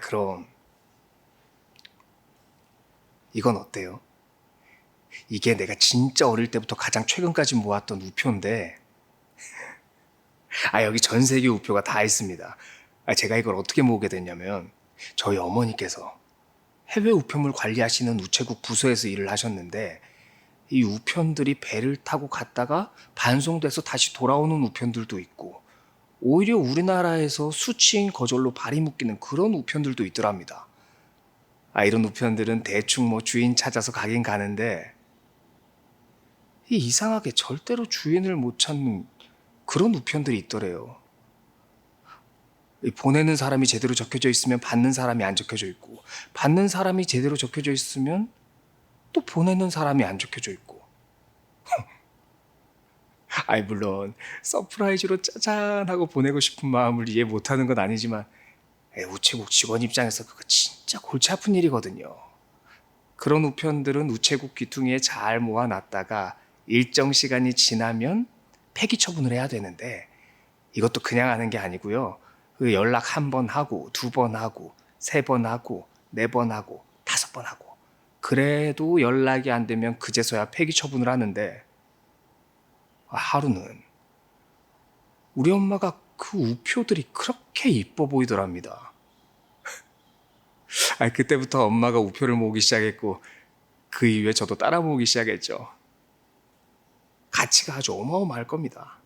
그럼 이건 어때요? 이게 내가 진짜 어릴 때부터 가장 최근까지 모았던 우표인데, 여기 전 세계 우표가 다 있습니다. 제가 이걸 어떻게 모으게 됐냐면, 저희 어머니께서 해외 우편물 관리하시는 우체국 부서에서 일을 하셨는데, 이 우편들이 배를 타고 갔다가 반송돼서 다시 돌아오는 우편들도 있고, 오히려 우리나라에서 수치인 거절로 발이 묶이는 그런 우편들도 있더랍니다. 이런 우편들은 대충 주인 찾아서 가긴 가는데, 이상하게 절대로 주인을 못 찾는 그런 우편들이 있더래요. 보내는 사람이 제대로 적혀져 있으면 받는 사람이 안 적혀져 있고, 받는 사람이 제대로 적혀져 있으면 또 보내는 사람이 안 적혀져 있고. 물론 서프라이즈로 짜잔 하고 보내고 싶은 마음을 이해 못하는 건 아니지만, 우체국 직원 입장에서 그거 진짜 골치 아픈 일이거든요. 그런 우편들은 우체국 귀퉁이에 잘 모아놨다가 일정 시간이 지나면 폐기 처분을 해야 되는데, 이것도 그냥 하는 게 아니고요. 그 연락 한 번 하고, 두 번 하고, 세 번 하고, 네 번 하고, 다섯 번 하고. 그래도 연락이 안 되면 그제서야 폐기 처분을 하는데, 하루는 우리 엄마가 그 우표들이 그렇게 이뻐 보이더랍니다. 그때부터 엄마가 우표를 모으기 시작했고, 그 이후에 저도 따라 모으기 시작했죠. 가치가 아주 어마어마할 겁니다.